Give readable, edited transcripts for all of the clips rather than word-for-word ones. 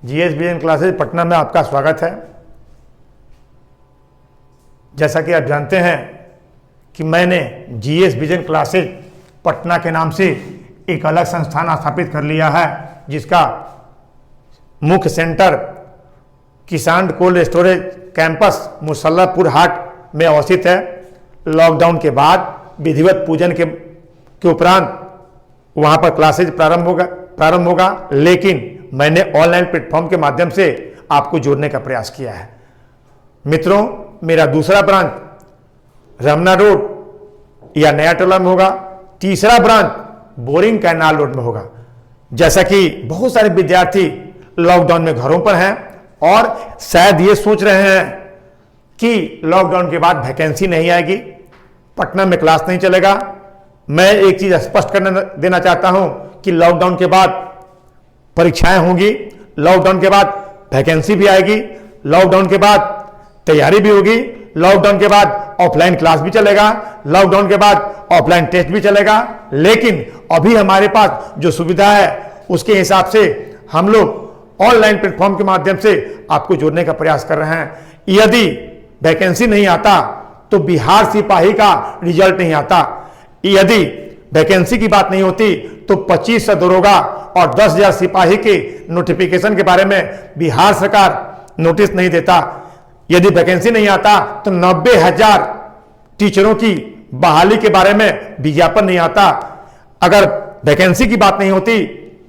GS vision classes Patna में आपका स्वागत है। जैसा कि आप जानते हैं कि मैंने जीएस विजन क्लासेज पटना के नाम से एक अलग संस्थान स्थापित कर लिया है, जिसका मुख्य सेंटर किसान कोल्ड स्टोरेज कैंपस मुसल्लापुर हाट में अवस्थित है। लॉकडाउन के बाद विधिवत पूजन के उपरांत वहाँ पर क्लासेज प्रारंभ होगा, लेकिन मैंने ऑनलाइन प्लेटफॉर्म के माध्यम से आपको जोड़ने का प्रयास किया है। मित्रों, मेरा दूसरा ब्रांच रमना रोड या नया टोला में होगा, तीसरा ब्रांच बोरिंग कैनाल रोड में होगा। जैसा कि बहुत सारे विद्यार्थी लॉकडाउन में घरों पर हैं और शायद ये सोच रहे हैं कि लॉकडाउन के बाद वैकेंसी नहीं आएगी, पटना में क्लास नहीं चलेगा। मैं एक चीज स्पष्ट करने देना चाहता हूं कि लॉकडाउन के बाद परीक्षाएं होंगी, लॉकडाउन के बाद वैकेंसी भी आएगी, लॉकडाउन के बाद तैयारी भी होगी, लॉकडाउन के बाद ऑफलाइन क्लास भी चलेगा, लॉकडाउन के बाद ऑफलाइन टेस्ट भी चलेगा। लेकिन अभी हमारे पास जो सुविधा है उसके हिसाब से हम लोग ऑनलाइन प्लेटफॉर्म के माध्यम से आपको जोड़ने का प्रयास कर रहे हैं। यदि वैकेंसी नहीं आता तो बिहार सिपाही का रिजल्ट नहीं आता। यदि वैकेंसी की बात नहीं होती तो 2500 दरोगा और 10,000 सिपाही के नोटिफिकेशन के बारे में बिहार सरकार नोटिस नहीं देता। यदि वैकेंसी नहीं आता तो 90,000 टीचरों की बहाली के बारे में विज्ञापन नहीं आता। अगर वैकेंसी की बात नहीं होती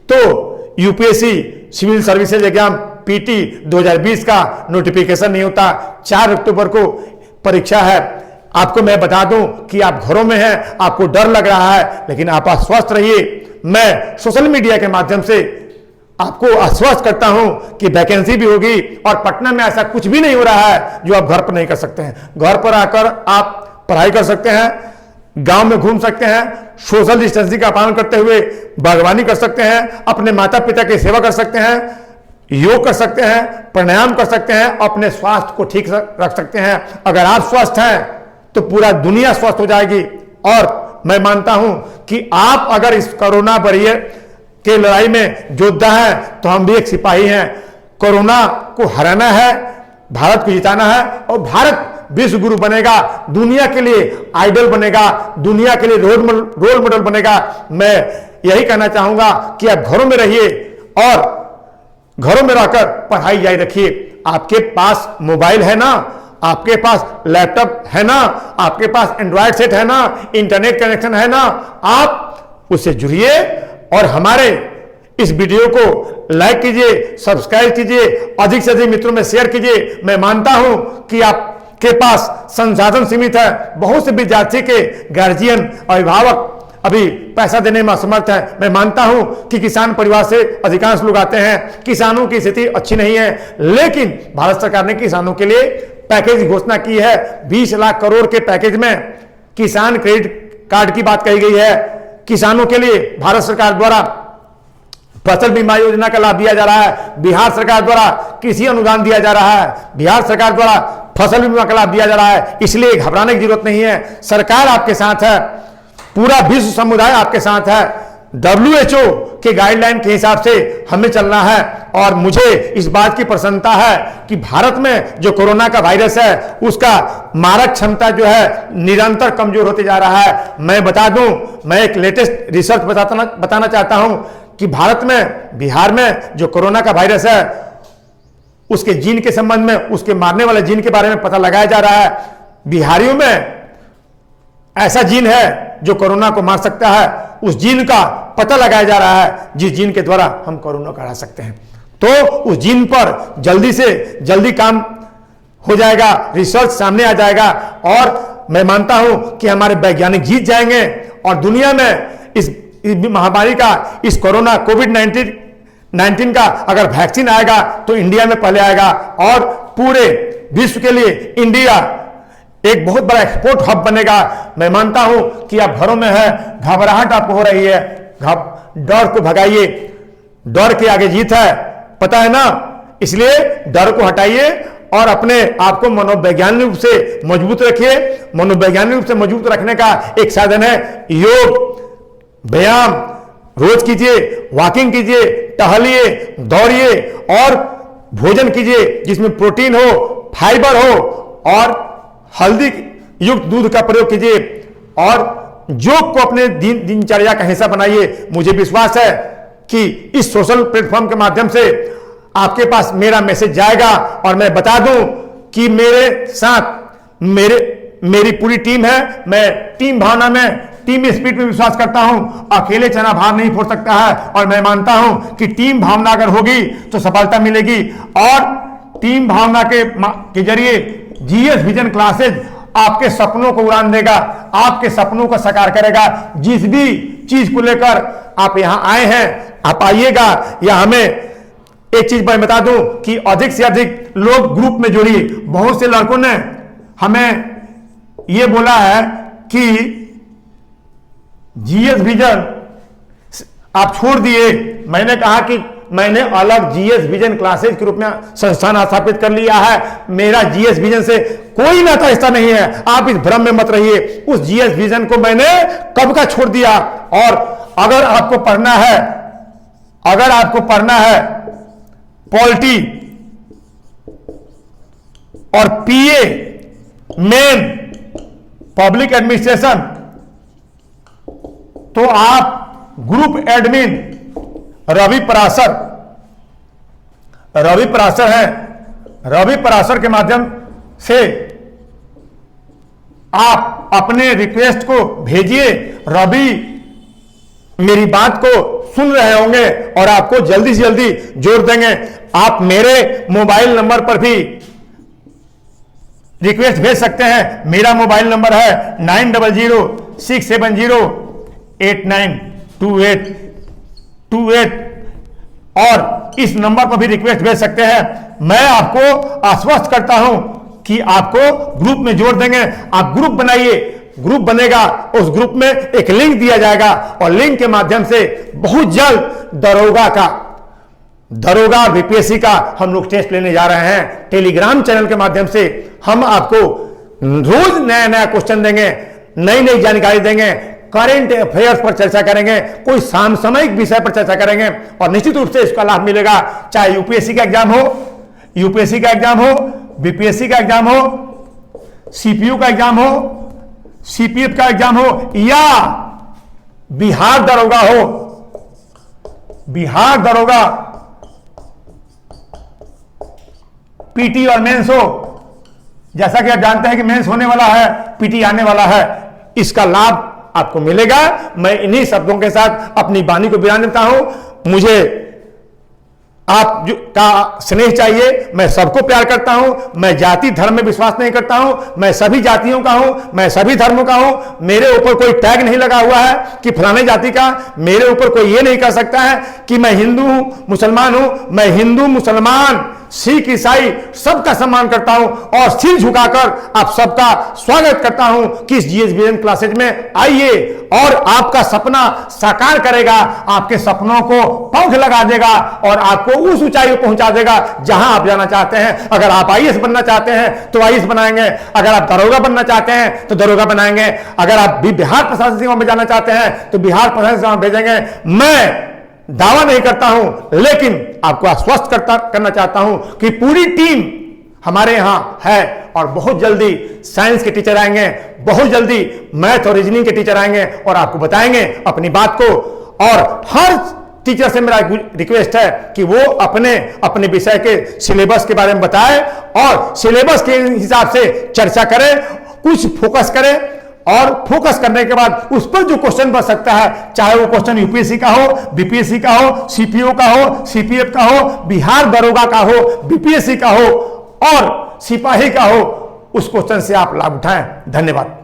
तो UPSC civil services exam PT 2020 का नोटिफिकेशन नहीं होता। 4 अक्टूबर को परीक्षा है। आपको मैं बता दूं कि आप घरों में हैं, आपको डर लग रहा है, लेकिन आप आश्वस्त रहिए। मैं सोशल मीडिया के माध्यम से आपको आश्वस्त करता हूं कि वैकेंसी भी होगी और पटना में ऐसा कुछ भी नहीं हो रहा है जो आप घर पर नहीं कर सकते हैं। घर पर आकर आप पढ़ाई कर सकते हैं, गांव में घूम सकते हैं, सोशल डिस्टेंसिंग का पालन करते हुए बागवानी कर सकते हैं, अपने माता पिता की सेवा कर सकते हैं, योग कर सकते हैं, प्राणायाम कर सकते हैं, अपने स्वास्थ्य को ठीक रख सकते हैं। अगर आप स्वस्थ हैं तो पूरा दुनिया स्वस्थ हो जाएगी। और मैं मानता हूं कि आप अगर इस कोरोना वॉरियर के लड़ाई में योद्धा हैं तो हम भी एक सिपाही हैं। कोरोना को हराना है, भारत को जिताना है और भारत विश्व गुरु बनेगा, दुनिया के लिए आइडल बनेगा, दुनिया के लिए रोल मॉडल बनेगा। मैं यही कहना चाहूंगा कि आप घरों में रहिए और घरों में रहकर पढ़ाई जारी रखिए। आपके पास मोबाइल है ना, आपके पास लैपटॉप है ना, आपके पास एंड्रॉयड सेट है ना, इंटरनेट कनेक्शन है ना, आप उससे जुड़िए और हमारे इस वीडियो को लाइक कीजिए, सब्सक्राइब कीजिए, अधिक से अधिक मित्रों में शेयर कीजिए। मैं मानता हूं कि आपके पास संसाधन सीमित है। बहुत से विद्यार्थी के गार्जियन, अभिभावक अभी पैसा देने में असमर्थ है। मैं मानता हूं कि किसान परिवार से अधिकांश लोग आते हैं, किसानों की स्थिति अच्छी नहीं है, लेकिन भारत सरकार ने किसानों के लिए पैकेज की घोषणा की है। 20 लाख करोड़ के पैकेज में किसान क्रेडिट कार्ड की बात कही गई है। किसानों के लिए भारत सरकार द्वारा फसल बीमा योजना का लाभ दिया जा रहा है, बिहार सरकार द्वारा कृषि अनुदान दिया जा रहा है, बिहार सरकार द्वारा फसल बीमा का लाभ दिया जा रहा है। इसलिए घबराने की जरूरत नहीं है। सरकार आपके साथ है, पूरा विश्व समुदाय आपके साथ है। WHO के गाइडलाइन के हिसाब से हमें चलना है और मुझे इस बात की प्रसन्नता है कि भारत में जो कोरोना का वायरस है उसका मारक क्षमता जो है निरंतर कमजोर होते जा रहा है। मैं बता दूं, मैं एक लेटेस्ट रिसर्च बताना चाहता हूं कि भारत में, बिहार में जो कोरोना का वायरस है उसके जीन के संबंध में, उसके मारने वाले जीन के बारे में पता लगाया जा रहा है। बिहारियों में ऐसा जीन है जो कोरोना को मार सकता है। उस जीन का पता लगाया जा रहा है जिस जीन के द्वारा हम कोरोना को हरा सकते हैं। तो उस जीन पर जल्दी से जल्दी काम हो जाएगा, रिसर्च सामने आ जाएगा और मैं मानता हूं कि हमारे वैज्ञानिक जीत जाएंगे और दुनिया में इस महामारी का, इस कोरोना कोविड-19 का अगर वैक्सीन आएगा तो इंडिया में पहले आएगा और पूरे विश्व के लिए इंडिया एक बहुत बड़ा एक्सपोर्ट हब बनेगा। मैं मानता हूं कि आप घरों में है, घबराहट आपको हो रही है, डर को भगाइए। डर के आगे जीत है, पता है ना। इसलिए डर को हटाइए और अपने आप को मनोवैज्ञानिक रूप से मजबूत रखिए। मनोवैज्ञानिक रूप से मजबूत रखने का एक साधन है योग, व्यायाम। रोज कीजिए, वॉकिंग कीजिए, टहलिए, दौड़िए और भोजन कीजिए जिसमें प्रोटीन हो, फाइबर हो और हल्दी युक्त दूध का प्रयोग कीजिए और योग को अपने दिनचर्या का हिस्सा बनाइए। मुझे विश्वास है कि इस सोशल प्लेटफॉर्म के माध्यम से आपके पास मेरा मैसेज जाएगा और मैं बता दूं कि मेरे साथ मेरी पूरी टीम है। मैं टीम भावना में, टीम स्पिरिट में विश्वास करता हूं। अकेले चना भार नहीं फोड़ सकता है और मैं मानता हूं कि टीम भावना अगर होगी तो सफलता मिलेगी और टीम भावना के जरिए जीएस विजन क्लासेज आपके सपनों को उड़ान देगा, आपके सपनों को साकार करेगा। जिस भी चीज को लेकर आप यहां आए हैं, आप आइएगा। या हमें एक चीज मैं बता दूं कि अधिक से अधिक लोग ग्रुप में जुड़िए। बहुत से लड़कों ने हमें यह बोला है कि जीएस विजन आप छोड़ दिए। मैंने कहा कि मैंने अलग जीएस विजन क्लासेज के रूप में संस्थान स्थापित कर लिया है। मेरा जीएस विजन से कोई नाता रिश्ता नहीं है। आप इस भ्रम में मत रहिए। उस जीएस विजन को मैंने कब का छोड़ दिया। और अगर आपको पढ़ना है पॉलिटी और पीए मेन पब्लिक एडमिनिस्ट्रेशन, तो आप ग्रुप एडमिन रवि पराशर है। रवि पराशर के माध्यम से आप अपने रिक्वेस्ट को भेजिए। रवि मेरी बात को सुन रहे होंगे और आपको जल्दी से जल्दी जोड़ देंगे। आप मेरे मोबाइल नंबर पर भी रिक्वेस्ट भेज सकते हैं। मेरा मोबाइल नंबर है 900670892828 और इस नंबर पर भी रिक्वेस्ट भेज सकते हैं। मैं आपको आश्वस्त करता हूं कि आपको ग्रुप में जोड़ देंगे। आप ग्रुप बनाइए, ग्रुप बनेगा, उस ग्रुप में एक लिंक दिया जाएगा और लिंक के माध्यम से बहुत जल्द दरोगा बीपीएससी का हम लोग टेस्ट लेने जा रहे हैं। टेलीग्राम चैनल के माध्यम से हम आपको रोज नया नया क्वेश्चन देंगे, नई नई जानकारी देंगे, करंट अफेयर्स पर चर्चा करेंगे, कोई समसामयिक विषय पर चर्चा करेंगे और निश्चित रूप से इसका लाभ मिलेगा। चाहे यूपीएससी का एग्जाम हो, बीपीएससी का एग्जाम हो, सीपीयू का एग्जाम हो, सीपीएफ का एग्जाम हो या बिहार दरोगा पीटी और मेंस हो। जैसा कि आप जानते हैं कि मेंस होने वाला है, पीटी आने वाला है। इसका लाभ आपको मिलेगा। मैं इन्हीं शब्दों के साथ अपनी वाणी को विराम देता हूं। मुझे आप का स्नेह चाहिए। मैं सबको प्यार करता हूं। मैं जाति धर्म में विश्वास नहीं करता हूं। मैं सभी जातियों का हूं, मैं सभी धर्मों का हूं। मेरे ऊपर कोई टैग नहीं लगा हुआ है कि फलाने जाति का। मेरे ऊपर कोई ये नहीं कर सकता है कि मैं हिंदू हूं, मुसलमान हूं। मैं हिंदू, मुसलमान, सिख, ईसाई सबका सम्मान करता हूं और सिर झुकाकर आप सबका स्वागत करता हूं कि इस जीएस विजन क्लासेज में आइए और आपका सपना साकार करेगा। आपके सपनों को पंख लगा देगा और आपको उस ऊंचाई पर पहुंचा देगा जहां आप जाना चाहते हैं। अगर आप आईएएस बनना चाहते हैं तो आईएएस बनाएंगे। अगर आप दरोगा बनना चाहते हैं तो दरोगा बनाएंगे। अगर आप भी बिहार प्रशासन सेवा में जाना चाहते हैं तो बिहार प्रशासन सेवा में भेजेंगे। मैं दावा नहीं करता हूं लेकिन आपको आश्वस्त करना चाहता हूं कि पूरी टीम हमारे यहां है और बहुत जल्दी साइंस के टीचर आएंगे, बहुत जल्दी मैथ और रीजनिंग के टीचर आएंगे और आपको बताएंगे अपनी बात को। और हर टीचर से मेरा रिक्वेस्ट है कि वो अपने विषय के सिलेबस के बारे में बताए और सिलेबस के हिसाब से चर्चा करें, कुछ फोकस करें और फोकस करने के बाद उस पर जो क्वेश्चन बन सकता है, चाहे वो क्वेश्चन यूपीएससी का हो, बीपीएससी का हो, सीपीओ का हो, सीपीएफ का हो, बिहार दरोगा का हो, बीपीएससी का हो और सिपाही का हो, उस क्वेश्चन से आप लाभ उठाएं। धन्यवाद।